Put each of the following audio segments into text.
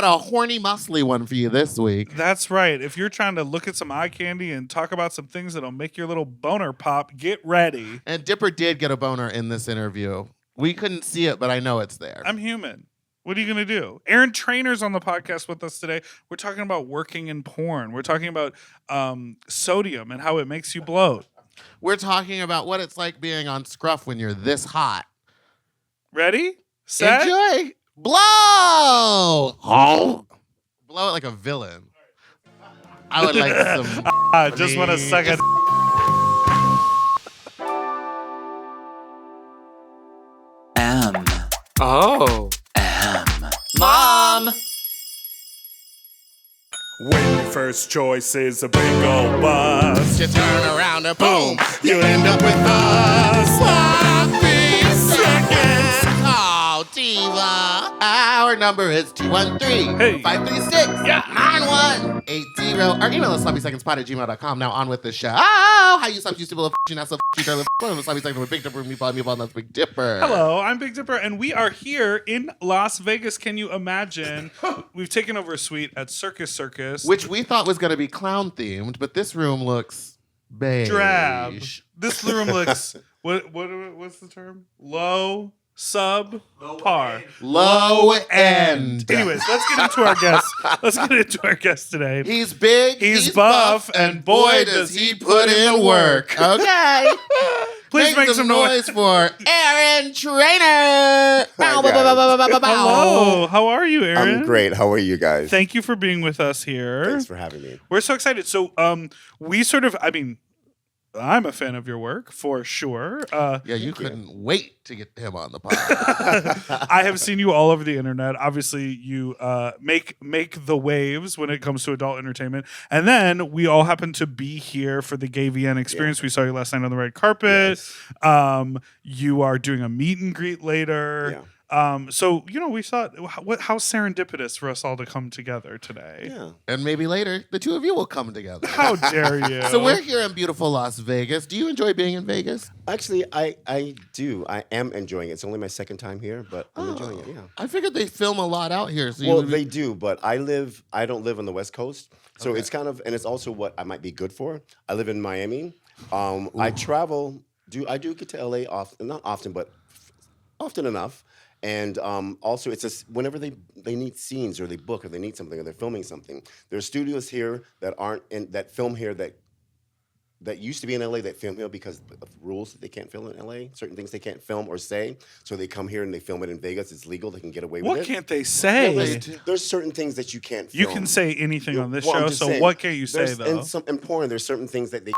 got a horny muscly one for you this week. That's right. If you're trying to look at some eye candy and talk about some things that'll make your little boner pop, get ready. And Dipper did get a boner in this interview. We couldn't see it, but I know it's there. I'm human. What are you going to do? Aaron Trainer's on the podcast with us today. We're talking about working in porn. We're talking about sodium and how it makes you bloat. We're talking about what it's like being on Scruff when you're this hot. Ready? Set? Enjoy. Blow. Oh. Blow it like a villain. I would like some. Just want to suck it. Oh. Mom! When your first choice is a big old bus, You turn around and boom, you end up with a sloppy seconds. Oh, diva. Our number is 213-536-9180. Or email us sloppysecondspot@gmail.com. Now on with the show. Oh, how you sloppy stupid little you not so you darling sloppy second with Big Dipper, Meatball, and that's Big Dipper. Hello, I'm Big Dipper, and we are here in Las Vegas. Can you imagine? We've taken over a suite at Circus Circus. Which we thought was going to be clown themed, but this room looks beige. Drab. This room looks, what's the term? Low, sub, par. Low end. Anyways, let's get into our guest. Let's get into our guest today. He's big, He's buff, and boy, does he put in work. Okay. Please make some noise for Aaron Trainer. Hello, how are you, Aaron? I'm great. How are you guys? Thank you for being with us here. Thanks for having me. We're so excited. So, I'm a fan of your work for sure. Yeah, you couldn't wait to get him on the pod. I have seen you all over the internet. Obviously, you make the waves when it comes to adult entertainment. And then we all happen to be here for the Gay VN experience. Yeah. We saw you last night on the red carpet. Yes. You are doing a meet and greet later. Yeah. So, we thought, how serendipitous for us all to come together today. Yeah. And maybe later, the two of you will come together. How dare you? So we're here in beautiful Las Vegas. Do you enjoy being in Vegas? Actually, I do. I am enjoying it. It's only my second time here, but I'm enjoying it, yeah. I figured they film a lot out here. So they do, but I don't live on the West Coast. So It's kind of, and it's also what I might be good for. I live in Miami. I travel. I do get to LA often, not often, but often enough. And also, it's just whenever they need scenes or they book or they need something or they're filming something, there's studios here that film here that used to be in LA that film here because of rules that they can't film in LA. Certain things they can't film or say, so they come here and they film it in Vegas. It's legal; they can get away with it. What can't they say? Well, there's certain things that you can't film. You can say anything on this show. So saying, what can't you say though? In porn, there's certain things that they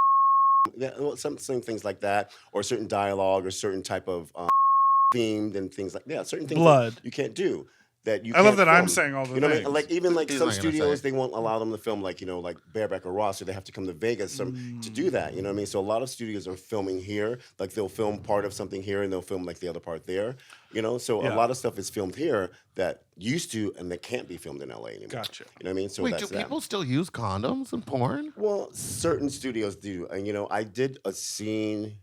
some things like that, or certain dialogue or certain type of. Themed and things like certain things blood you can't do that you. I love that film. I'm saying all the things. What I mean? Like even like some studios they won't allow them to film like like Bareback or Raw, so they have to come to Vegas to do that. You know what I mean? So a lot of studios are filming here, like they'll film part of something here and they'll film like the other part there. So a lot of stuff is filmed here that used to and that can't be filmed in LA anymore. Gotcha. You know what I mean? So wait, do people still use condoms in porn? Well, certain studios do, and I did a scene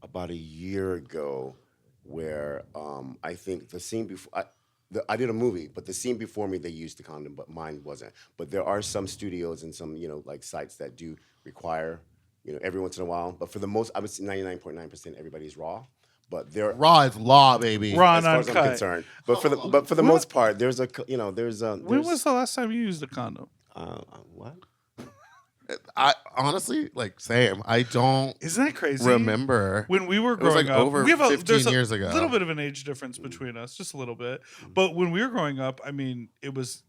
about a year ago. Where I think the scene before I did a movie, but the scene before me they used the condom, but mine wasn't. But there are some studios and some like sites that do require every once in a while. But for the most, I would say 99.9% everybody's raw. But raw is law, baby. Raw as far as I'm concerned. But for the most part, there's a. When was the last time you used a condom? What? I honestly, same. I don't. Isn't that crazy? Remember when we were growing up? Over 15 years ago. A little bit of an age difference between us, just a little bit. But when we were growing up, I mean, it was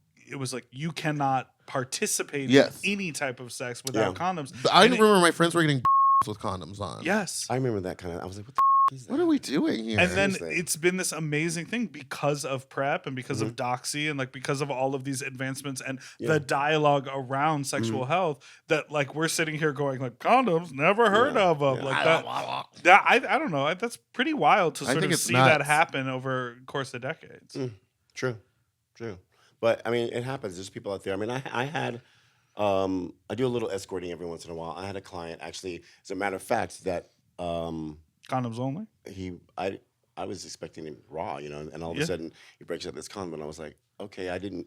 like you cannot participate in any type of sex without condoms. I remember my friends were getting with condoms on. Yes, I remember that kind of. I was like, what the is that? What are we doing here? And then it's been this amazing thing because of PrEP and because of Doxy and because of all of these advancements and the dialogue around sexual health that we're sitting here going condoms, never heard of them. I don't know. That's pretty wild to sort of see that happen over the course of decades. True. But I mean, it happens. There's people out there. I mean, I had. I do a little escorting every once in a while. I had a client, actually, as a matter of fact, that condoms only. I was expecting him raw, and all of a sudden he breaks out this condom, and I was like, okay, I didn't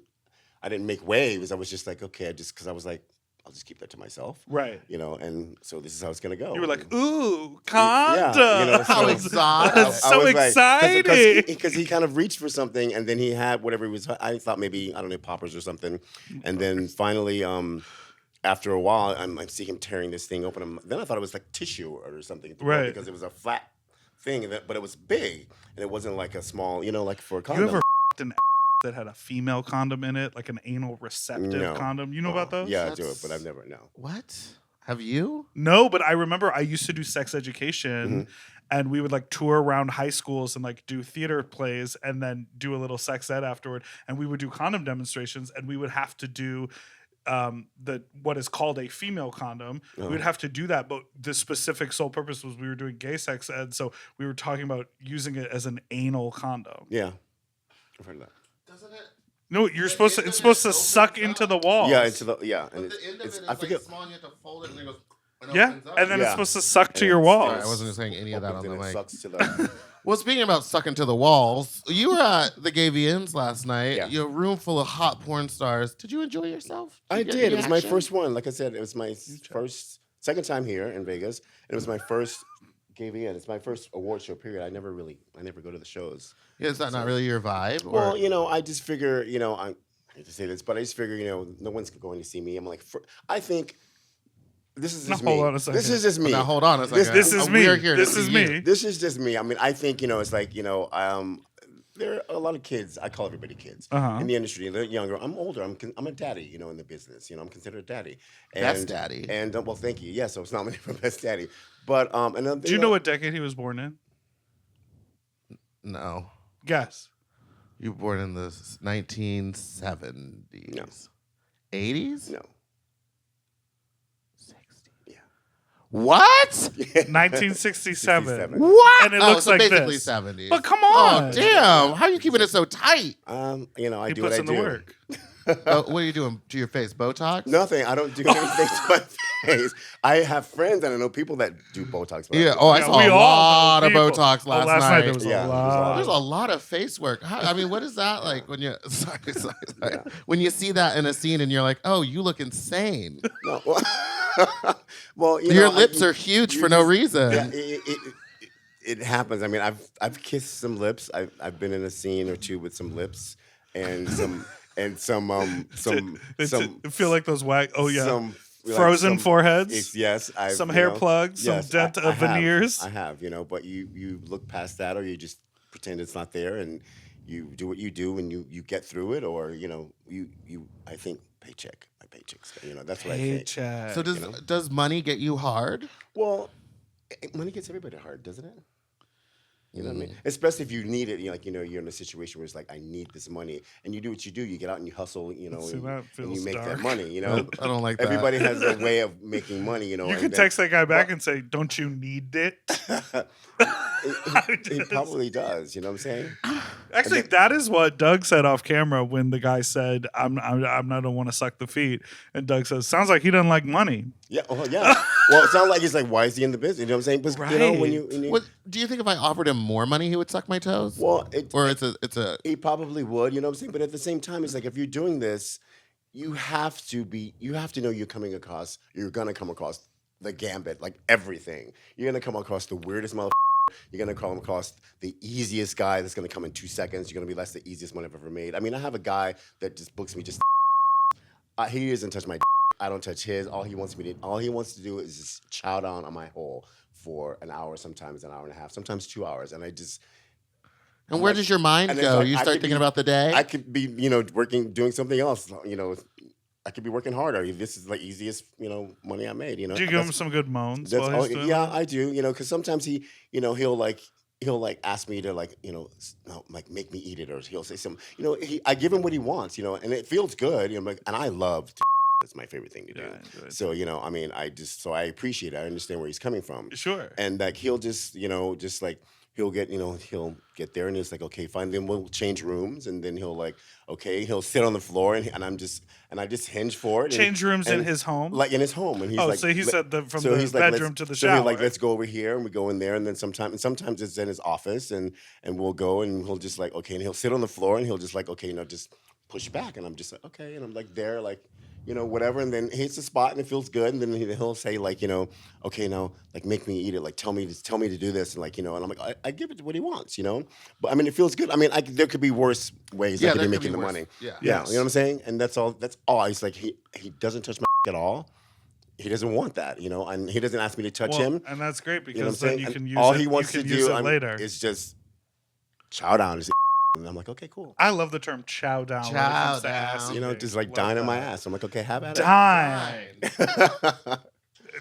make waves. I was just like, okay, because I was like, I'll just keep that to myself, Right. And so this is how it's gonna go. You were like, ooh, condom. How exotic. So exciting. Because he kind of reached for something, and then he had whatever he was. I thought maybe, I don't know, poppers or something, and then finally, after a while, I'm seeing him tearing this thing open. Then I thought it was like tissue or something, right? Because it was a flat thing, but it was big, and it wasn't like a small, like for a condom. You ever an that had a female condom in it, like an anal receptive condom? You know about those? Yeah, I do it, but I've never, no. What? Have you? No, but I remember I used to do sex education, and we would like tour around high schools and like do theater plays and then do a little sex ed afterward. And we would do condom demonstrations, and we would have to do what is called a female condom. We would have to do that, but the specific sole purpose was we were doing gay sex ed, so we were talking about using it as an anal condom. Yeah, I've heard of that. Doesn't it? No, it's supposed to suck into the walls. Yeah, But and the end of it is I forget. like small, and you have to fold it, and it goes. And then it's supposed to suck to And your it's- walls. Sorry, I wasn't saying any of that on opens the and it mic. sucks to the. Well, speaking about sucking to the walls, you were at the Gay VNs last night. Yeah. Your room full of hot porn stars. Did you enjoy yourself? I you get did. any It was my action? first one. Like I said, it was my second time here in Vegas. And it was my first Gay VN. It's my first award show. Period. I never go to the shows. Yeah, is that not really your vibe? Well, I just figure, I hate to say this, but I just figure, no one's going to see me. I'm like, I think this is just me. Hold on a second. This is just me. Now hold on a second. This is me. We're here to This see is you. me. This is just me. I mean, I think, it's like, there are a lot of kids. I call everybody kids in the industry. They're younger. I'm older. I'm a daddy, in the business. I'm considered a daddy. Best daddy. And well, thank you. Yes, I was nominated for best daddy. But and Do you know what decade he was born in? No. Guess. You were born in the 1970s. No. 80s? No. 60s. Yeah. What? 1967. What? And it looks so like basically this. 70s. But come on. Oh, damn. How are you keeping it so tight? I He do what puts I in do. the work. What are you doing to your face? Botox? Nothing. I don't do anything to my face. I have friends and I know people that do Botox. Yeah. Oh, I Yeah, saw we a all lot know of people. Botox Oh, last last night there was Yeah, a it was lot. There's a lot of face work. I mean, what is that like when you? Sorry. When you see that in a scene and you're like, "Oh, you look insane." No, well, Your lips are huge for no reason. Yeah, it happens. I mean, I've kissed some lips. I've been in a scene or two with some lips and some feel like those whack. Oh yeah. some Frozen foreheads. Yes, Some hair plugs, some dent I have. veneers. I have, but you look past that, or you just pretend it's not there, and you do what you do, and you get through it, or you I think my paychecks. That's what I think. Paycheck. So does money get you hard? Well, money gets everybody hard, doesn't it? You know what I mean? Especially if you need it, you're in a situation where it's like, I need this money, and you do what you do. You get out and you hustle, See, that and feels you make dark. that money. I don't like that. Everybody has a way of making money. You could text that guy back and say, "Don't you need it?" He probably does. You know what I'm saying? Actually, that is what Doug said off camera when the guy said, "I don't want to suck the feet," and Doug says, "Sounds like he doesn't like money." Yeah. Yeah. Well, it sounds like he's like, why is he in the business? You know what I'm saying? But when you What, do you think if I offered him more money, he would suck my toes? well, It's a he probably would. You know what I'm saying? But at the same time, it's like, if you're doing this, you have to know you're gonna come across the gambit, like everything. You're gonna come across the weirdest motherfucker. You're gonna come across the easiest guy that's gonna come in 2 seconds. You're gonna be, that's the easiest money I've ever made. I mean, I have a guy that just books me just. He doesn't touch my. I don't touch his. All he wants to do is just chow down on my hole for an hour, sometimes an hour and a half, sometimes 2 hours, and I just. And where does your mind and it's go? like, You I start could thinking be- about the day? I could be, working, doing something else. I could be working harder. This is the easiest, money I made. Do you give him some good moans? While he's doing yeah, that? I do. Because sometimes he'll ask me to make me eat it, or he'll say something. I give him what he wants. And it feels good. And I love. That's my favorite thing to do. Yeah, I enjoy it. So I mean, I appreciate it. I understand where he's coming from. Sure. And he'll just he'll get there and he's like, okay, fine. Then we'll change rooms, and then he'll like, okay, he'll sit on the floor, and I just hinge forward. Change rooms in his home, like in his home, and he's oh, like, so he said from so the he's like, bedroom to the so shower. he's like, let's go over here, and we go in there, and then sometimes it's in his office, and we'll go, and he'll just like, okay, and he'll sit on the floor, and he'll just like, okay, just push back, and I'm just like, okay, and I'm like there, like, whatever, and then he hits the spot, and it feels good, and then he'll say like, okay, now like make me eat it, like tell me to do this, and like, and I'm like, I give it to what he wants, but I mean, it feels good. I mean, there could be worse ways I could be making the money. Yeah, you know what I'm saying, and that's all. He's like, he doesn't touch my at all. He doesn't want that, and he doesn't ask me to touch him, and that's great because what I'm then saying? you And can use all it. he wants you to can use do it later. is just chow down. And I'm like, okay, cool. I love the term chow down. when it comes to ass down. eating. Just like Love dying on my that. ass. I'm like, okay, have at Dime. it.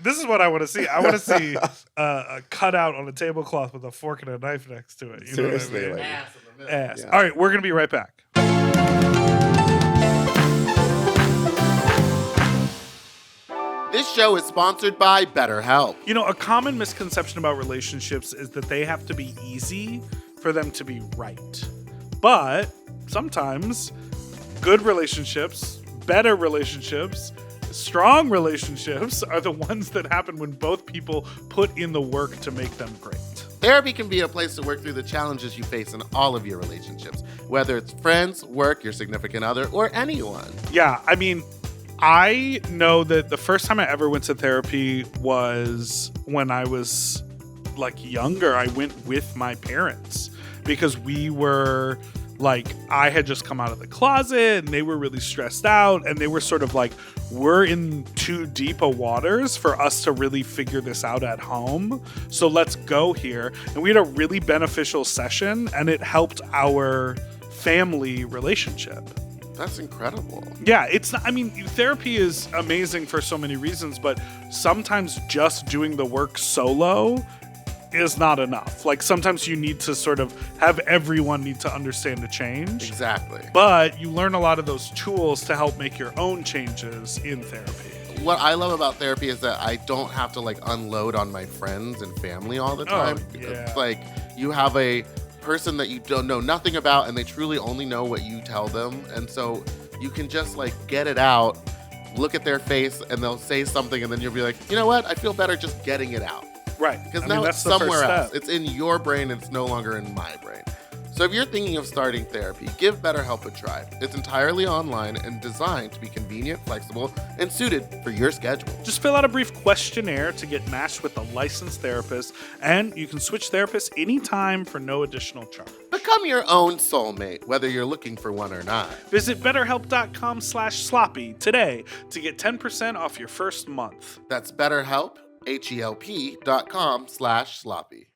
This is what I want to see. I want to see a cutout on a tablecloth with a fork and a knife next to it. You know what I Seriously, mean? like- Ass in the middle. Ass. Yeah. All right, we're gonna be right back. This show is sponsored by BetterHelp. A common misconception about relationships is that they have to be easy for them to be right. But sometimes good relationships, better relationships, strong relationships are the ones that happen when both people put in the work to make them great. Therapy can be a place to work through the challenges you face in all of your relationships, whether it's friends, work, your significant other, or anyone. Yeah, I mean, I know that the first time I ever went to therapy was when I was like younger. I went with my parents because we were like, I had just come out of the closet and they were really stressed out, and they were sort of like, we're in too deep a waters for us to really figure this out at home. So let's go here. And we had a really beneficial session, and it helped our family relationship. That's incredible. Yeah, it's not, I mean, therapy is amazing for so many reasons, but sometimes just doing the work solo is not enough. Like sometimes you need to sort of have everyone need to understand the change. Exactly. But you learn a lot of those tools to help make your own changes in therapy. What I love about therapy is that I don't have to like unload on my friends and family all the time. yeah. It's like you have a person that you don't know nothing about, and they truly only know what you tell them, and so you can just like get it out, look at their face, and they'll say something, and then you'll be like, you know what, I feel better just getting it out, Right. because now it's somewhere else. It's in your brain, it's no longer in my brain. So if you're thinking of starting therapy, give BetterHelp a try. It's entirely online and designed to be convenient, flexible, and suited for your schedule. Just fill out a brief questionnaire to get matched with a licensed therapist, and you can switch therapists anytime for no additional charge. Become your own soulmate, whether you're looking for one or not. Visit betterhelp.com/sloppy today to get 10% off your first month. That's BetterHelp, HELP.com/sloppy.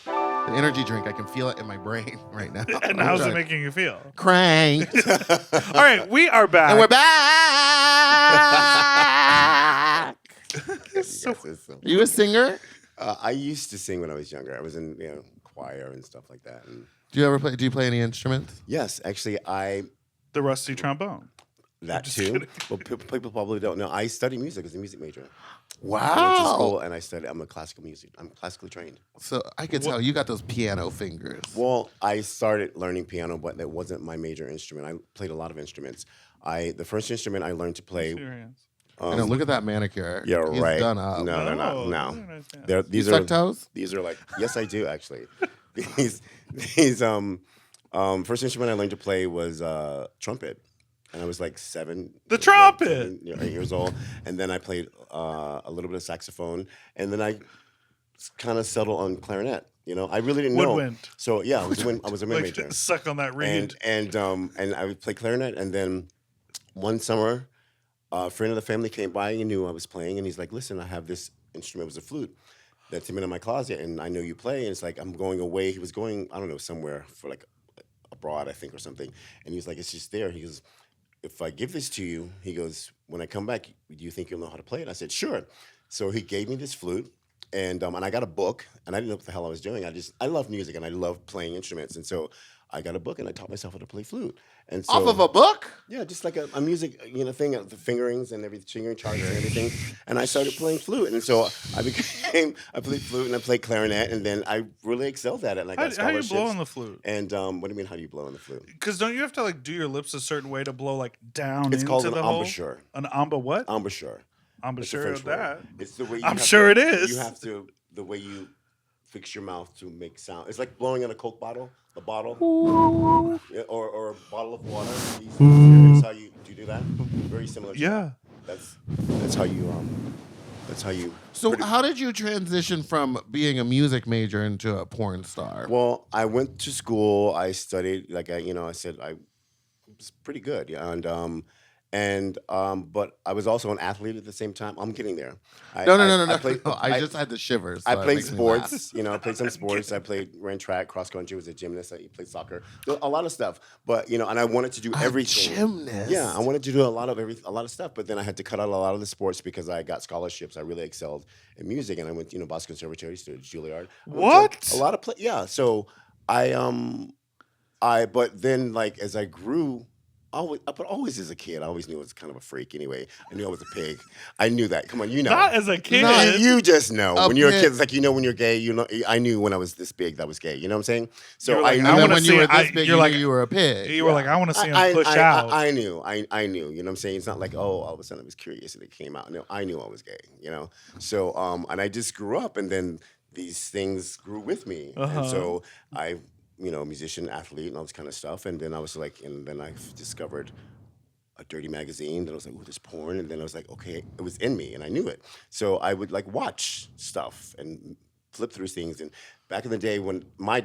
The energy drink, I can feel it in my brain right now. And how's it making you feel? Cranked. All right, we are back. And we're back. So- You a singer? I used to sing when I was younger. I was in choir and stuff like that. And Do you play any instruments? yes, actually, the rusty trombone. that just too. kidding. Well, people probably don't know. I study music as a music major. I went to Wow. school and I'm classically trained. So I could tell you got those piano fingers. Well, I started learning piano, but that wasn't my major instrument. I played a lot of instruments. The first instrument I learned to play. Serious. I know, look at that manicure. Yeah, He's right. done up. No, they're not. Oh, No, very nice, yeah. They're, You these suck are toes? these are like yes, I do actually. these first instrument I learned to play was trumpet, and I was like 8 years old, and then I played a little bit of saxophone, and then I kind of settled on clarinet. I really didn't know. Woodwind. So yeah, I was a wind Like major. suck on that reed. And I would play clarinet, and then one summer, a friend of the family came by and knew I was playing, and he's like, "Listen, I have this instrument. It was a flute that's in my closet, and I know you play." And it's like I'm going away. He was going, I don't know, somewhere for like abroad, I think, or something. And he's like, "It's just there." He goes, "If I give this to you," he goes, "when I come back, do you think you'll know how to play it?" I said, "Sure." So he gave me this flute. And I got a book, and I didn't know what the hell I was doing. I love music, and I love playing instruments. And so I got a book and I taught myself how to play flute. And so, Off of a book? yeah, just like a music, thing, the fingerings and everything, fingering charts and everything. And I started playing flute. And so I played flute and I played clarinet. And then I really excelled at it. And I got How do you scholarships. blow on the flute? And what do you mean, how do you blow on the flute? Because don't you have to like do your lips a certain way to blow like down It's into called an the hole? embouchure. An what? Embouchure. I'm It's a sure French of word. that. It's the way you I'm have sure to- it is. You have to, the way you fix your mouth to make sound. It's like blowing in a Coke bottle, a bottle, yeah, or a bottle of water. That's how you do that. Very similar. To Yeah. that. That's how you That's how you. So how did you transition from being a music major into a porn star? Well, I went to school. I studied. Like I said, I was pretty good. Yeah, but I was also an athlete at the same time. I'm getting there. No. I just had the shivers. I so it played makes me laugh. sports. I played some sports. I ran track, cross country. Was a gymnast. I played soccer. A lot of stuff. But and I wanted to do everything. Gymnast. Yeah, I wanted to do a lot of stuff. But then I had to cut out a lot of the sports because I got scholarships. I really excelled in music, and I went Boston Conservatory, studied Juilliard. What? A lot of yeah. So but then as I grew. Always as a kid, I always knew I was kind of a freak anyway. I knew I was a pig. I knew that. Come on, you know. Not as a kid. You just know. A When you're a pig. kid, it's like when you're gay, I knew when I was this big that I was gay. You know what I'm saying? So You're like, I And knew. I then wanna when see- you were I- this big, you're you like- knew you were a pig. You were like, I want to see him push out. I knew. I knew. You know what I'm saying? It's not like, all of a sudden I was curious and it came out. No, I knew I was gay, So, and I just grew up and then these things grew with me. And so musician, athlete, and all this kind of stuff. And then I was and then I discovered a dirty magazine. Then I was like, oh, there's porn. And then I was like, okay, it was in me and I knew it. So I would watch stuff and flip through things. And back in the day,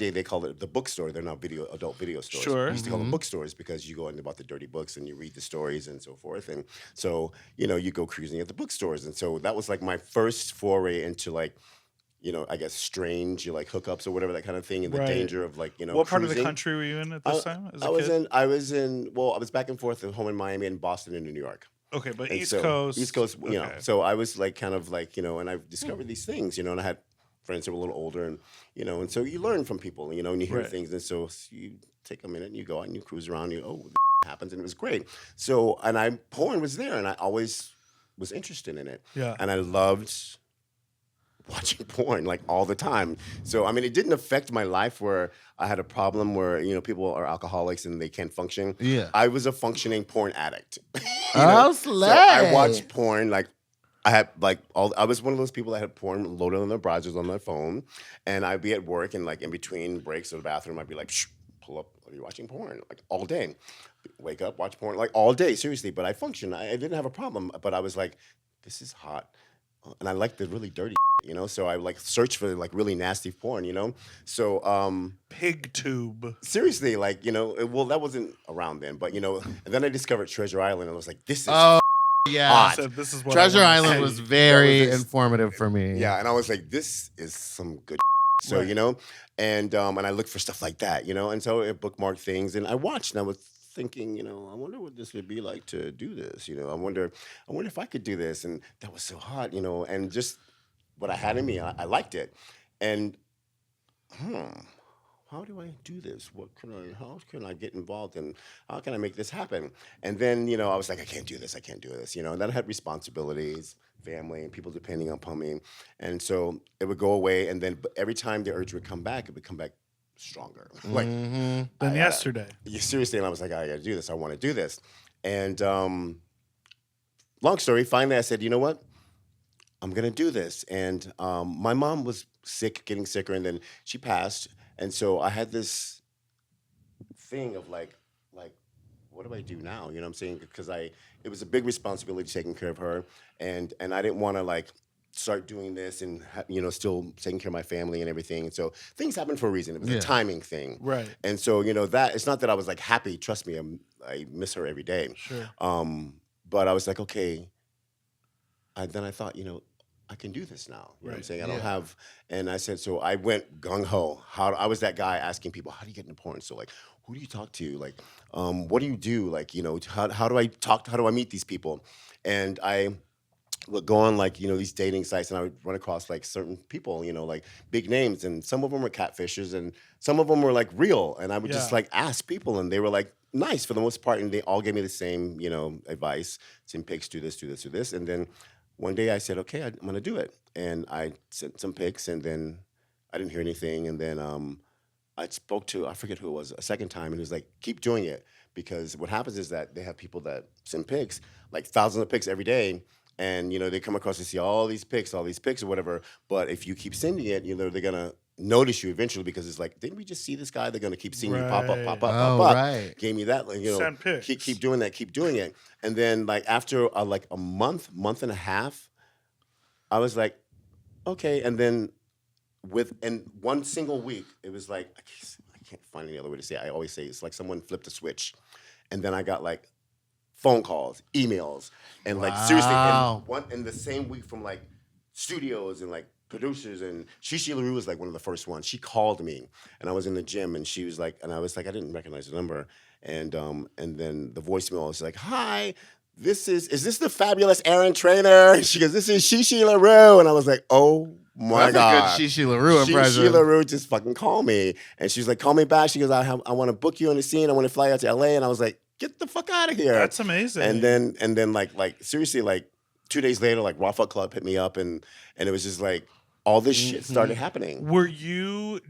they called it the bookstore. They're now adult video stores. Sure. We used to call them bookstores because you go in about the dirty books and you read the stories and so forth. And so, you go cruising at the bookstores. And so that was my first foray into I guess strange, hookups or whatever, that kind of thing, and the Right. danger of What part of the cruising. country were you in at this time? As a I was kid? I was back and forth at home in Miami and Boston and New York. Okay, but And East so, Coast. East Coast, okay. So I was and I discovered these things, and I had friends that were a little older, and and so you learn from people, and you hear Right. things, and so you take a minute and you go out and you cruise around, happens, and it was great. So, and porn was there, and I always was interested in it, Yeah. and I loved watching porn all the time. So it didn't affect my life where I had a problem where people are alcoholics and they can't function. Yeah. I was a functioning porn addict. Oh, So slay. I watched porn I had I was one of those people that had porn loaded on their browsers on their phone, and I'd be at work and in between breaks or the bathroom I'd be shh, pull up, are you watching porn all day? Wake up, watch porn all day, seriously. But I functioned. I didn't have a problem, but I was this is hot, and I like the really dirty. So I search for really nasty porn, So Pig tube. seriously, well, that wasn't around then, but and then I discovered Treasure Island, and I was like, this is Oh, yeah. hot. So this is what I Treasure wanna Island see. was very That was this- informative for me. Yeah, and I was like, this is some good. So Right. and I looked for stuff like that, and so I bookmarked things, and I watched, and I was thinking, I wonder what this would be like to do this, I wonder if I could do this, and that was so hot, and just what I had in me, I liked it, and how do I do this? How can I get involved, and how can I make this happen? And then, I was like, I can't do this, and then I had responsibilities, family, and people depending upon me, and so it would go away, and then but every time the urge would come back, it would come back stronger, Than I- yesterday. yeah, seriously, and I was like, I gotta do this. I want to do this. And long story, finally I said, you know what? I'm gonna do this. And my mom was sick, getting sicker, and then she passed. And so I had this thing of what do I do now? You know what I'm saying? Because it was a big responsibility taking care of her, and I didn't want to start doing this and still taking care of my family and everything. And so things happen for a reason. It was Yeah. a timing thing. Right. And so, that it's not that I was happy. Trust me, I miss her every day. Sure. But I was like, okay. Then I thought, I can do this now. You know what I'm Right. saying? I don't Yeah. have, and I said, so I went gung ho. I was that guy asking people, how do you get into porn? So who do you talk to? What do you do? How do I talk? How do I meet these people? And I would go on like these dating sites, and I would run across like certain people, like big names, and some of them were catfishers, and some of them were like real, and I would just Yeah. like ask people, and they were like nice for the most part, and they all gave me the same advice: send pics, do this, do this, do this, and then one day I said, okay, I'm gonna do it, and I sent some pics, and then I didn't hear anything, and then I spoke to, I forget who it was, a second time, and he was like, keep doing it, because what happens is that they have people that send pics, like thousands of pics every day, and they come across and see all these pics or whatever. But if you keep sending it, they're gonna notice you eventually, because it's like, didn't we just see this guy? They're gonna keep seeing you pop up, pop up, pop Oh, up. right. Gave me that, Send pics. keep doing that, keep doing it, and then like after like a month and a half, I was like, okay, and then within one single week, it was like I can't find any other way to say it. I always say it's like someone flipped a switch, and then I got like phone calls, emails, and like seriously, Wow. in the same week from like studios and like producers, and Shishi LaRue was like one of the first ones. She called me, and I was in the gym, and she was like, and I was like, I didn't recognize the number, and then the voicemail was like, hi. Is this the fabulous Aaron Trainer? She goes, this is Shishi LaRue. And I was like, oh my That's God. a good Shishi LaRue impression. Shishi LaRue just fucking called me. And she was like, call me back. She goes, I want to book you on the scene. I want to fly out to LA. And I was like, get the fuck out of here. That's amazing. And then like seriously, like 2 days later, like Rafa Club hit me up, and it was just like all this shit started happening.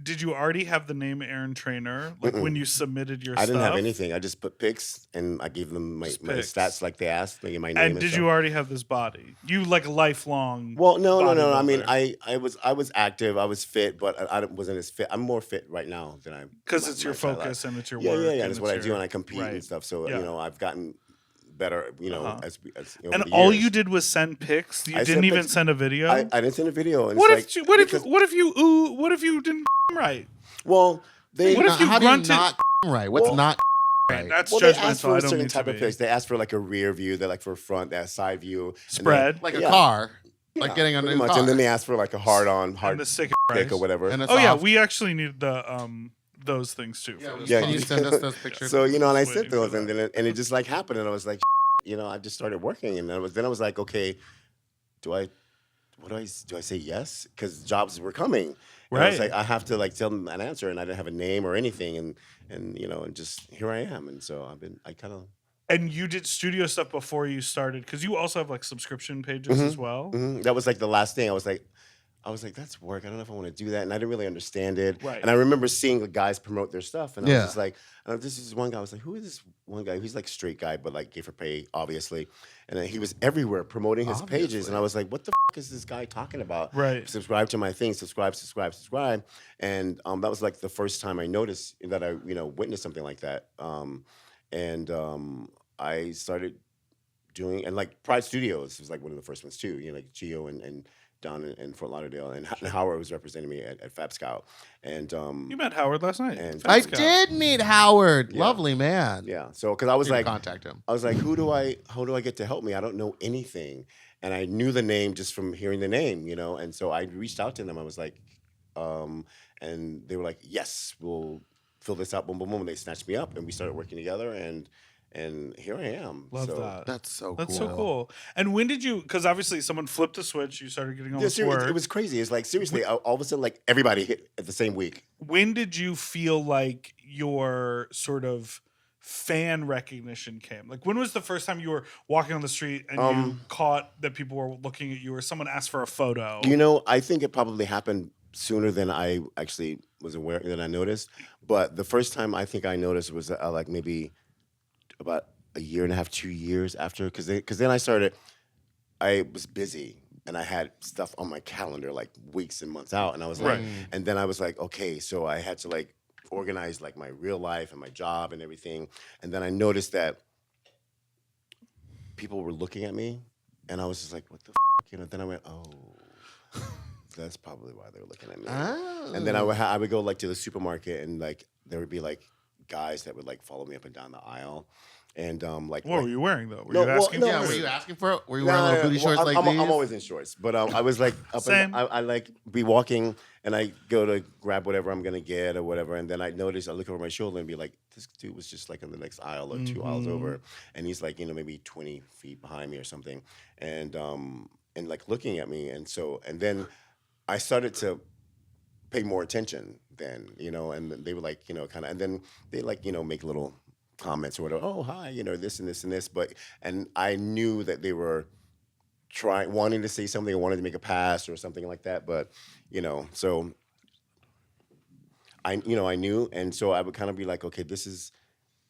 Did you already have the name Aaron Trainer when you submitted your I stuff? didn't have anything. I just put pics, and I gave them my pics. stats like they asked, like my name. And did stuff. you already have this body? You like lifelong? Well, no. I mean, bodybuilder. I was active. I was fit, but I wasn't as fit. I'm more fit right now than I. Because it's your focus and it's your Yeah, work. yeah. and That's what I it's do, and I compete right. and stuff. So Yeah. I've gotten better. As over And the all years. you did was send pics. You I didn't sent even pics. send a video. I didn't send a video. And what it's if like, what if you didn't right? Well, they. What if you How grunted? do you not right? What's Well, not right? That's Well, they asked judgmental. for I a don't certain need to type of be. pics. They asked for like a rear view. They like for a front. They asked side view. And Spread. Like a Yeah. car, like Yeah, getting a pretty new much. car. And then they asked for like a hard and the sick dick price. or whatever. And a Oh yeah, soft- we actually need the those things too. Yeah, for this Yeah, can you podcast. send us those pictures? So and I Just sent waiting for those, and then it just like happened, and I was like, I just started working, and then I was like, okay, do I say yes? Because jobs were coming. And I was Right. like, I have to like tell them an answer, and I didn't have a name or anything, and and just here I am, and so I kind of. And you did studio stuff before you started because you also have like subscription pages as well. That was like the last thing. I was like, that's work. I don't know if I want to do that, and I didn't really understand it. Right. And I remember seeing the guys promote their stuff, and I Yeah. was just like, this is one guy. I was like, who is this one guy? He's like straight guy, but like gay for pay, obviously. And then he was everywhere promoting his pages, and I was like, what the fuck is this guy talking about? Right. Subscribe to my thing. Subscribe. And that was like the first time I noticed that I witnessed something like that. I started doing, and like Pride Studios was like one of the first ones too. Like Gio and down in Fort Lauderdale, and Howard was representing me at Fab Scout, and You met Howard last night. And- Fab I Scout. did meet Howard. Yeah. Lovely man. yeah. So because I was You can like, contact him. how do I get to help me? I don't know anything, and I knew the name just from hearing the name, and so I reached out to them. I was like, and they were like, yes, we'll fill this out. Boom, boom, boom. And they snatched me up, and we started working together, and here I am. Love So- that. That's so That's cool. so cool. And when did you? Because obviously someone flipped a switch. You started getting all Yeah, this seriously, work. it was crazy. It's like seriously, all of a sudden, like everybody hit at the same week. When did you feel like your sort of fan recognition came? Like when was the first time you were walking on the street and you caught that people were looking at you, or someone asked for a photo? I think it probably happened sooner than I actually was aware, than I noticed. But the first time I think I noticed was like maybe about a year and a half, 2 years after, because then I was busy and I had stuff on my calendar like weeks and months out, and I was like, and then I was like, okay, so I had to like organize like my real life and my job and everything, and then I noticed that people were looking at me, and I was just like, what the f-? Then I went, oh, that's probably why they were looking at me. Oh. And then I would go like to the supermarket, and like there would be like guys that would like follow me up and down the aisle, and like. What were you wearing though? Were No, you well, asking? no, for Yeah, it? were you asking for it? Were you No, wearing little no, booty well, shorts like I'm these? always in shorts, but I was like up Same. and I like be walking, and I go to grab whatever I'm gonna get or whatever, and then I look over my shoulder and be like, this dude was just like in the next aisle or 2 aisles over, and he's like maybe 20 feet behind me or something, and and like looking at me, and then I started to pay more attention then, and they were like, kind of, and then they like, make little comments or whatever. Oh, hi, this and this and this, and I knew that they were wanting to say something or wanted to make a pass or something like that, but so I knew, and so I would kind of be like, okay, this is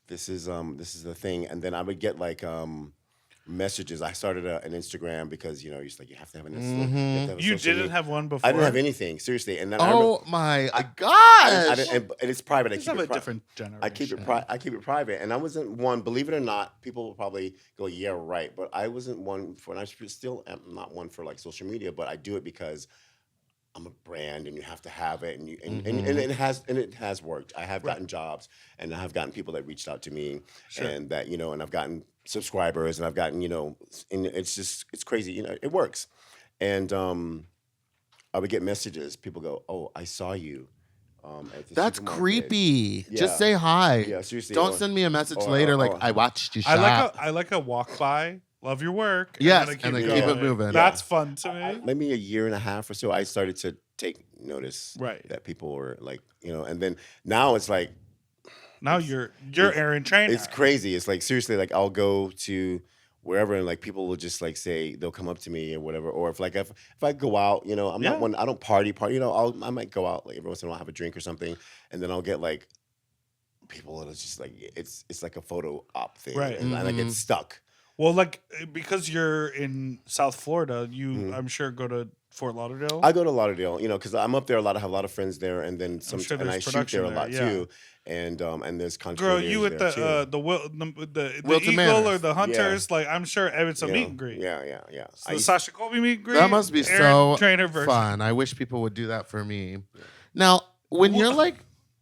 the thing, and then I would get like messages. I started an Instagram because you have to have an Instagram. Mm-hmm. You have to have a You social didn't media. have one before. I didn't have anything, seriously. And then Oh my I gosh! didn't, and it's private. I Just keep have it a different generation. I keep it private, and I wasn't one. Believe it or not, people will probably go, "Yeah, right," but I wasn't one for. And I still am not one for like social media, but I do it because I'm a brand, and you have to have it, and it has worked. I have gotten jobs, and I have gotten people that reached out to me, and that and I've gotten subscribers, and I've gotten and it's crazy. It works, and I would get messages. People go, "Oh, I saw you." At the That's supermarket." creepy. Yeah. Just say hi. Yeah, seriously. Don't send me a message later like I watched you shop. I like a walk by. Love your work. Yes, and and then then keep it moving. That's fun to me. Maybe a year and a half or so, I started to take notice that people were like, and then now it's like now you're Aaron Trainer. it's crazy. It's like seriously, like I'll go to wherever and like people will just like say they'll come up to me or whatever, or if I go out, I'm not one. I don't party. I might go out like every once in a while, have a drink or something, and then I'll get like people that are just like it's like a photo op thing, Right. And I get stuck. Well, like because you're in South Florida, you I'm sure go to Fort Lauderdale. I go to Lauderdale, because I'm up there a lot. I have a lot of friends there, and then and I shoot production there a lot there, too. And there's content. Girl, you at the Wilton Eagle Manors. or the Hunters, like I'm sure it's a meet and greet. Yeah. So the Sasha Colby meet and greet. That must be Aaron so Trainer version. fun. I wish people would do that for me. Now, when you're like,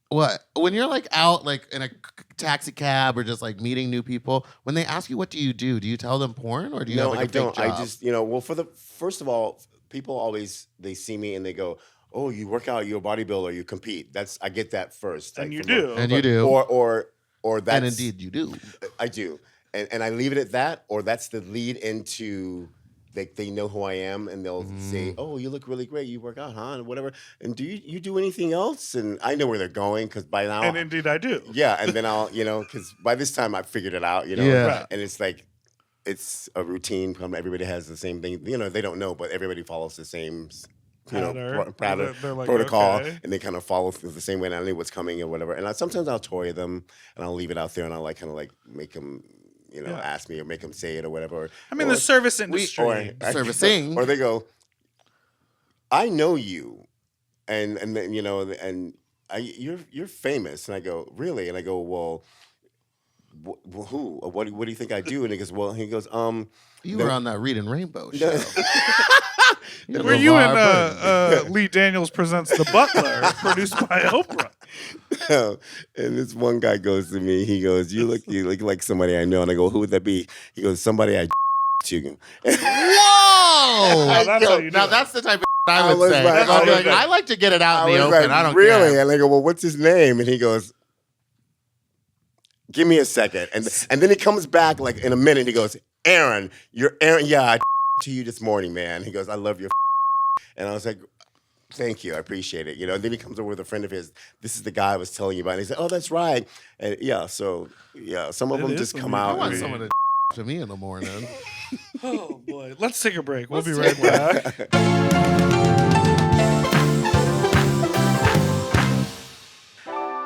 when you're like out like in a taxi cab or just like meeting new people, when they ask you what do you tell them porn or do you have like a I don't. fake job? I just well, first of all, people always they see me and they go, "Oh, you work out, you're a bodybuilder, you compete." I get that first. And like, you from do. And you do. Or that's And indeed you do. I do. And I leave it at that, or that's the lead into they know who I am, and they'll say, "Oh, you look really great. You work out, huh?" And whatever. And do you do anything else? And I know where they're going because by now, And indeed I do. yeah. And then I'll, because by this time I figured it out, Yeah. Right. And it's like it's a routine. Everybody has the same thing. They don't know, but everybody follows the same. Pattern. They're like, protocol, okay. and they kind of follow the same way, and I know what's coming or whatever. And sometimes I'll toy them, and I'll leave it out there, and I'll like kind of like make them, ask me or make them say it or whatever. I mean, Or- the service industry. Servicing. or they go, "I know you," and then and you're famous, and I go, "Really?" And I go, "Well, who? What do you think I do?" And he goes, You were on that Reading Rainbow show. Were you in Lee Daniels Presents The Butler, produced by Oprah? And this one guy goes to me. He goes, "You look like somebody I know." And I go, "Who would that be?" He goes, "Somebody I to." Whoa! That's how you do Now it. that's the type of I would was say. like- I'd be I like, was I like to get it out in the was open. like, I don't really? care. And I go, "Well, what's his name?" And he goes, "Give me a second." And then he comes back like in a minute. He goes, "Aaron, you're Aaron. Yeah, I to you this morning, man." He goes, "I love your." And I was like, "Thank you, I appreciate it." And then he comes over with a friend of his. "This is the guy I was telling you about." And he said, "Oh, that's right." And some of them is just come when you I out. want and- someone to to me in the morning. Oh, boy. Let's take a break. We'll be right back.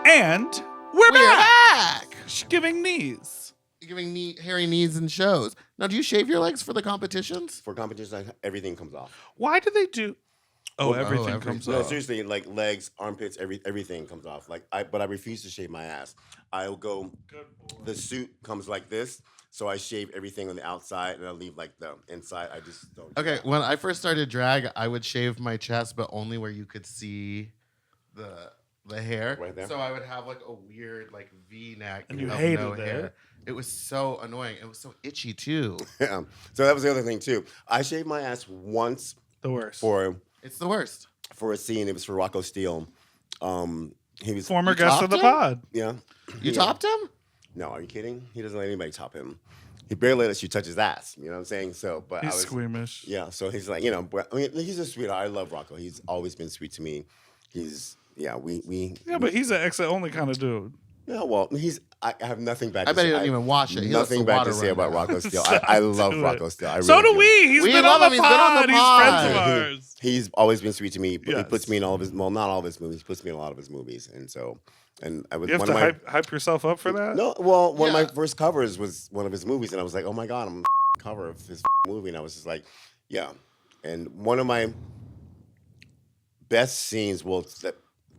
And we're back. Giving knees. Giving hairy knees and shows. Now, do you shave your legs for the competitions? For competitions, everything comes off. Why do they do? Oh, everything everything. comes No, off. seriously, like legs, armpits, everything comes off. But I refuse to shave my ass. I'll go. The suit comes like this, so I shave everything on the outside, and I leave like the inside. I just don't. do Okay, that. when I first started drag, I would shave my chest, but only where you could see the hair. Right there? So I would have like a weird like V-neck And you of hated no it. hair. It was so annoying. It was so itchy too. Yeah. So that was the other thing too. I shaved my ass once The worst. for It's the worst. a scene. It was for Rocco Steele. He was Former You guest of topped the him? pod. Yeah. You Yeah. topped him? No, are you kidding? He doesn't let anybody top him. he barely lets you touch his ass. You know what I'm saying? So, but He's squeamish. Yeah, so he's like, you know, but, I mean, he's a sweetheart. I love Rocco. He's always been sweet to me. But he's an exit only kind of dude. Yeah, well, I have nothing bad to I bet say. he doesn't even watch it. He lets Nothing the bad water to say run about down. Rocco Still. I love Rocco Still. I really So do we. He's We been love on him. the He's been on pod. the He's friends of pod. ours. He's always been sweet to me. He Yes. puts me in all of his, well, not all of his movies. He puts me in a lot of his movies, and so, and I was You have one to of my hype yourself up for that? no. Well, one of Yeah. my first covers was one of his movies, and I was like, oh my god, I'm on the cover of his movie, and I was just like, yeah. And one of my best scenes, that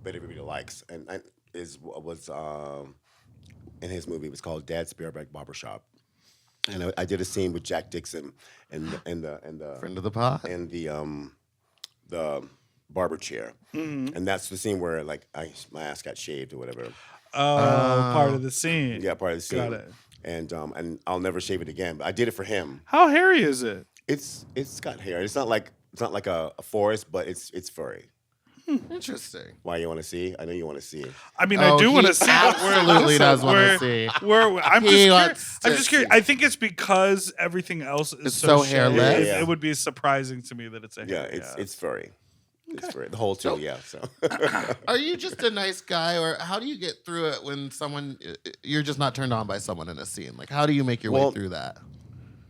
everybody likes, and was in his movie. It was called Dad's Bareback Barbershop, and I did a scene with Jack Dixon and the Friend of the pod. and the barber chair, and that's the scene where like my ass got shaved or whatever. Part of the scene. Yeah, part of the scene. Got it. And I'll never shave it again. But I did it for him. How hairy is it? It's got hair. It's not like a forest, but it's furry. Interesting. Why you want to see? I know you want to see. I mean, I do he want to see. But absolutely does want to see. I'm He just wants I'm to just curious. see. I think it's because everything else is It's so so hairless. shaved. Yeah. It would be surprising to me that it's a Yeah, hair. it's furry. It's furry. The whole too. Yeah. So Are you just a nice guy, or how do you get through it when you're just not turned on by someone in a scene? Like, how do you make your way through that?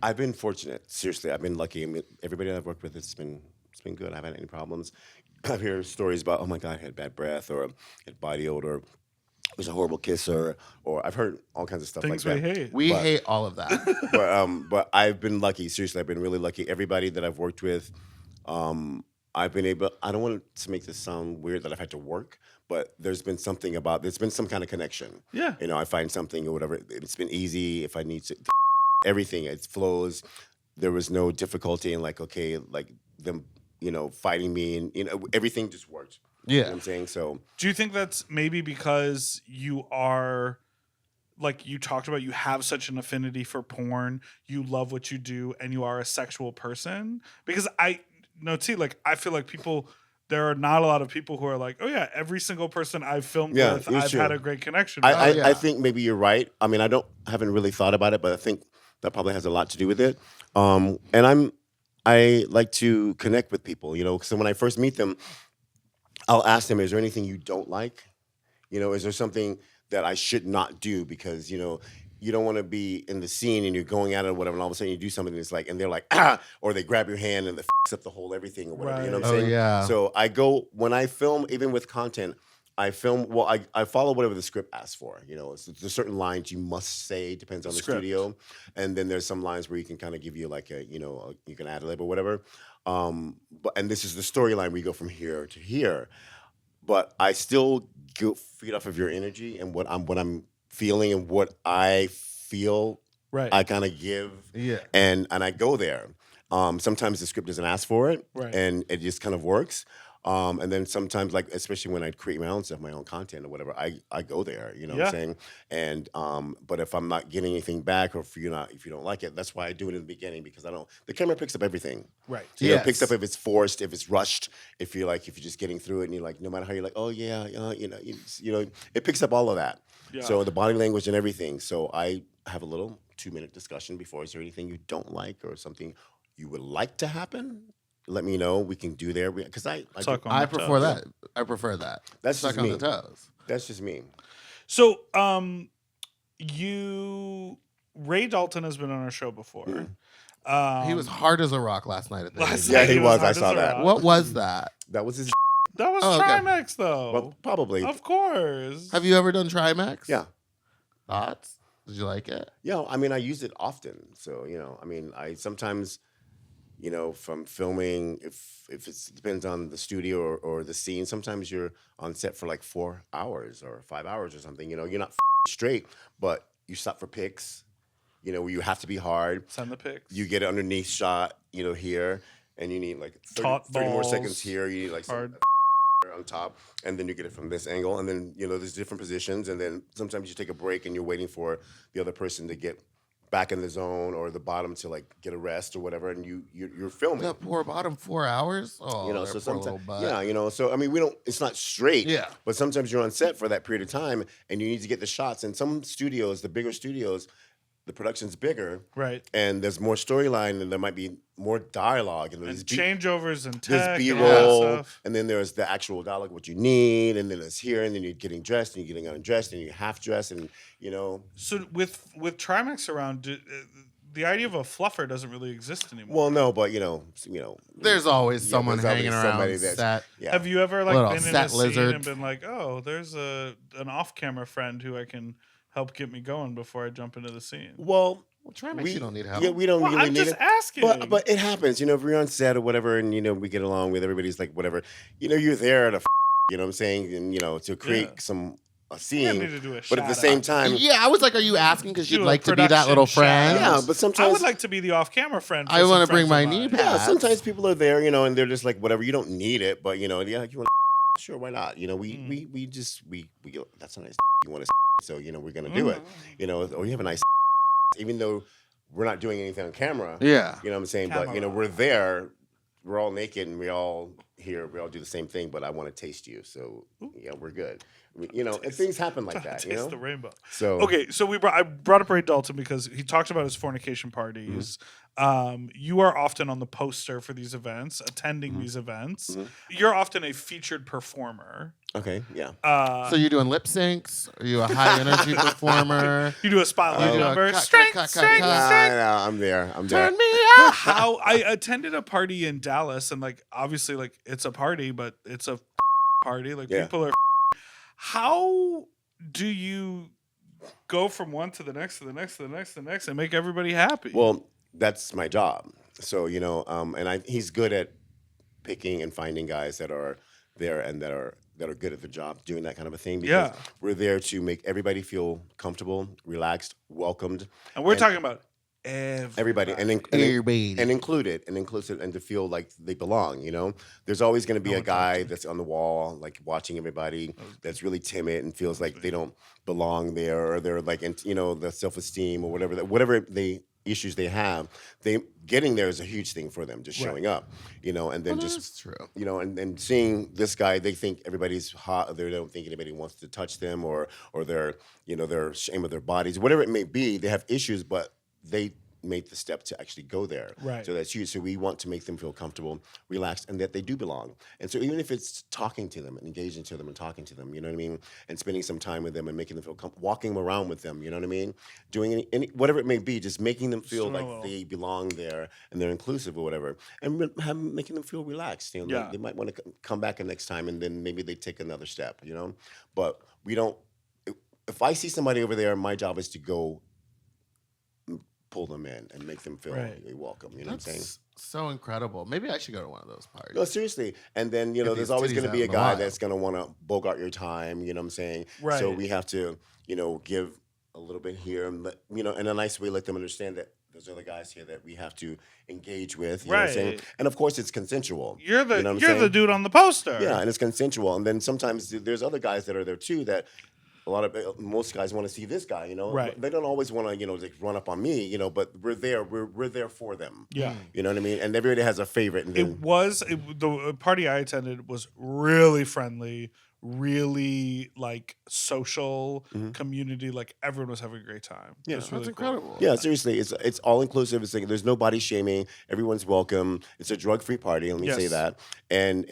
I've been fortunate. Seriously, I've been lucky. I mean, everybody I've worked with, it's been good. I haven't had any problems. I've heard stories about, oh my God, I had bad breath, or had body odor, or was a horrible kisser, or I've heard all kinds of stuff Things like we that. hate. We But- hate all of that. But I've been lucky. Seriously, I've been really lucky. Everybody that I've worked with, I've been able. I don't want to make this sound weird that I've had to work, but there's been some kind of connection. Yeah. You know, I find something or whatever. It's been easy. If I need to, everything it flows. There was no difficulty in like them, fighting me, and everything just worked. You know what I'm saying? So Do you think that's maybe because you are, like you talked about, you have such an affinity for porn, you love what you do, and you are a sexual person? Because I feel like there are not a lot of people who are like, oh yeah, every single person I've filmed with, it's I've true. had a great connection with. I think maybe you're right. I mean, haven't really thought about it, but I think that probably has a lot to do with it. And I like to connect with people, so when I first meet them, I'll ask them, is there anything you don't like? Is there something that I should not do? Because, you don't want to be in the scene and you're going at it or whatever, and all of a sudden you do something that's like, and they're like, or they grab your hand and they f up the whole everything or whatever. You know what I'm Right. saying? Oh, yeah. So when I film, even with content, I follow whatever the script asks for. There's certain lines you must say, depends on the Script. studio. And then there's some lines where you can kind of give you like you can ad lib or whatever. And this is the storyline where you go from here to here. But I still feed off of your energy and what I'm feeling and what I feel. Right. I kind of give. Yeah. And I go there. Sometimes the script doesn't ask for it. Right. And it just kind of works. And then sometimes, like especially when I create my own stuff, my own content or whatever, I go there. You know what I'm saying? And but if I'm not getting anything back, or if you don't like it, that's why I do it in the beginning, because the camera picks up everything. Right. It picks up if it's forced, if it's rushed, if you're just getting through it, and you're like, no matter how you're like, oh yeah, it picks up all of that. Yeah. So the body language and everything. So I have a little 2-minute discussion before. Is there anything you don't like or something you would like to happen? Let me know. We can do there. Because I prefer that. I prefer that. That's Suck just on me. the toes. That's just me. So, Ray Dalton has been on our show before. He was hard as a rock last night at the Last AV. Yeah, night he was. hard I as saw a that. rock. What was that? That was his. That was Oh, okay. Trimax, though. Well, probably. Of course. Have you ever done Trimax? Yeah. Thoughts? Did you like it? Yeah. I mean, I use it often. So I sometimes, from filming, if it depends on the studio or the scene. Sometimes you're on set for like 4 hours or 5 hours or something. You're not straight, but you stop for pics. Where you have to be hard. Send the pics. You get an underneath shot, here, and you need like 30 more balls. seconds here. You need like Hard. some on top, and then you get it from this angle, and then there's different positions, and then sometimes you take a break and you're waiting for the other person to get back in the zone or the bottom to like get a rest or whatever, and you're filming. That poor bottom 4 hours? Oh, So that poor sometimes, little butt. so I mean, it's not straight. Yeah. But sometimes you're on set for that period of time, and you need to get the shots. And some studios, the bigger studios, the production's bigger, Right. and there's more storyline, and there might be more dialogue, and there's Changeovers and there's tech B and all that roll, stuff. and then there's the actual dialogue, what you need, and then it's here, and then you're getting dressed, and you're getting undressed, and you're half dressed, and So with Trimax around, the idea of a fluffer doesn't really exist anymore. Well, no, but There's always someone there's always hanging around somebody that's- set. yeah. Have you ever Little been in set a scene lizard. and been like, oh, there's an off-camera friend who I can help get me going before I jump into the scene? Well, Trimax, you don't need help. Yeah, we don't Well, really I'm need just it. asking. But it happens, if we're on set or whatever, and we get along with everybody's like whatever, you're there to, you know what I'm saying, and to create a You scene. need to do a But at the shout same out. time, Yeah, I was like, are you asking because Do you'd a like to be that production little shout friend? out. yeah, but I sometimes would like to be the off-camera friend. For I some want to bring friends my of knee mine. back. yeah, sometimes people are there, and they're just like whatever. You don't need it, but you want sure, why not? We just go, that's a nice you want to so we're gonna do it. Or you have a nice even though we're not doing anything on camera. Yeah. You know what I'm saying? But Camera. we're there, we're all naked and we all do the same thing, but I want to taste you. So we're good. And things happen like that, Taste the rainbow. So Okay, so I brought up Ray Dalton because he talked about his fornication parties. You are often on the poster for these events, attending these events. You're often a featured performer. Okay, yeah. So you're doing lip syncs? Are you a high energy performer? You do a spotlight You do a number. cut, Strength, cut, cut, strength, cut. strength. No, I'm there. Turn me up. How I attended a party in Dallas, and obviously it's a party, but it's a party. Yeah. People are. How do you go from one to the next to the next to the next to the next and make everybody happy? Well, that's my job. So and he's good at picking and finding guys that are there and that are good at the job, doing that kind of a thing. Because we're there to make everybody feel comfortable, relaxed, welcomed, and we're talking about everybody. Everybody. and included and inclusive, and to feel like they belong. There's always going to be a guy that's on the wall, watching everybody, that's really timid and feels like they don't belong there, or they're the self-esteem or whatever the issues they have. They getting there is a huge thing for them, just showing up, and then That's true. and seeing this guy, they think everybody's hot, or they don't think anybody wants to touch them, or they're they're ashamed of their bodies, whatever it may be. They have issues, but they made the step to actually go there. Right. So that's huge. So we want to make them feel comfortable, relaxed, and that they do belong. And so even if it's talking to them and engaging to them and talking to them, and spending some time with them and making them feel walking around with them, doing any whatever it may be, just making them feel like they belong there and they're inclusive or whatever, and making them feel relaxed. They might want to come back next time, and then maybe they take another step. But we don't. If I see somebody over there, my job is to go pull them in and make them feel welcome. You know what I'm saying? So incredible. Maybe I should go to one of those parties. No, seriously. And then, Get there's these always titties going to out be a in the guy wild. that's going to want to bogart your time. You know what I'm saying? Right. So we have to, give a little bit here and in a nice way, let them understand that there's other guys here that we have to engage with. You know what I'm saying? Right. And of course, it's consensual. You're the You know what I'm you're the saying? dude on the poster. Yeah, and it's consensual. And then sometimes there's other guys that are there too that most guys want to see this guy, Right. They don't always want to, run up on me, but we're there. We're there for them. Yeah. You know what I mean? And everybody has a favorite. And then, The party I attended was really friendly, really social community. Everyone was having a great time. Yeah, It was That's really cool. incredible. yeah, seriously, it's all inclusive. There's no body shaming. Everyone's welcome. It's a drug-free party. Let me say Yes. that. And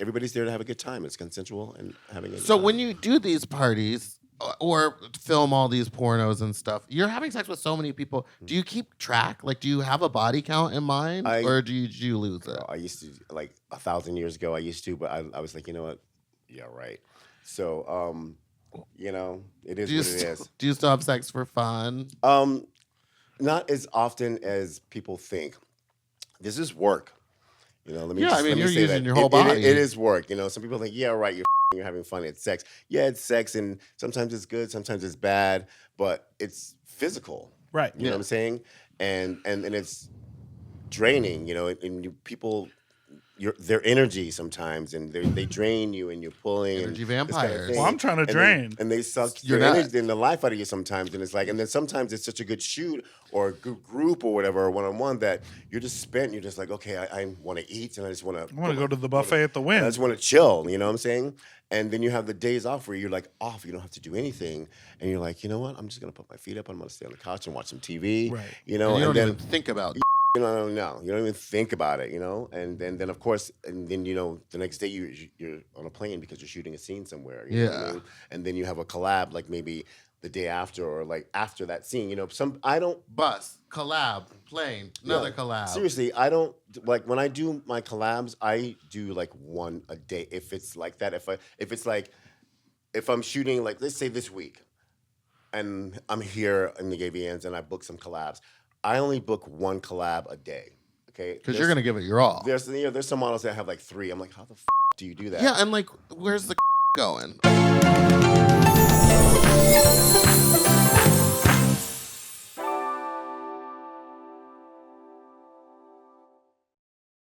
everybody's there to have a good time. It's consensual and having a good So time. when you do these parties or film all these pornos and stuff, you're having sex with so many people. Do you keep track? Do you have a body count in mind, or do you lose it? I used to 1,000 years ago. I used to, but I was like, you know what? Yeah, right. So, it is what it is. Do you still have sex for fun? Not as often as people think. This is work. Let me Yeah, I mean, let me you're say using that. your whole body. It is work. Some people think, yeah, right, you're having fun. It's sex. Yeah, it's sex, and sometimes it's good, sometimes it's bad, but it's physical. Right. You know what I'm saying? And it's draining. And people their energy sometimes, and they drain you, and you're pulling Energy and this kind of vampires. thing. Well, I'm trying to And drain. they suck You're your not. energy and the life out of you sometimes, and it's like, and then sometimes it's such a good shoot or a good group or whatever, or one-on-one, that you're just spent. You're just like, okay, I want to eat, and I just want to. I want to go to the buffet at the I Wynn. just want to chill, you know what I'm saying? And then you have the days off where you're like off, you don't have to do anything, and you're like, you know what? I'm just gonna put my feet up. I'm gonna stay on the couch and watch some TV, Right. you know. And you don't then even think about. no, you don't even think about it, you know. And then of course, and then you know, the next day you're on a plane because you're shooting a scene somewhere, you know what I Yeah. mean? And then you have a collab like maybe the day after or like after that scene, you know. I don't. Bus, collab, plane, another Yeah. collab. Seriously, I don't like when I do my collabs. I do like one a day. If it's like that, if I'm shooting like let's say this week, and I'm here in the AVNs and I book some collabs, I only book one collab a day. Okay, Because you're gonna give it your all. there's some models that have like 3. I'm like, how the do you do that? Yeah, and like, where's the going?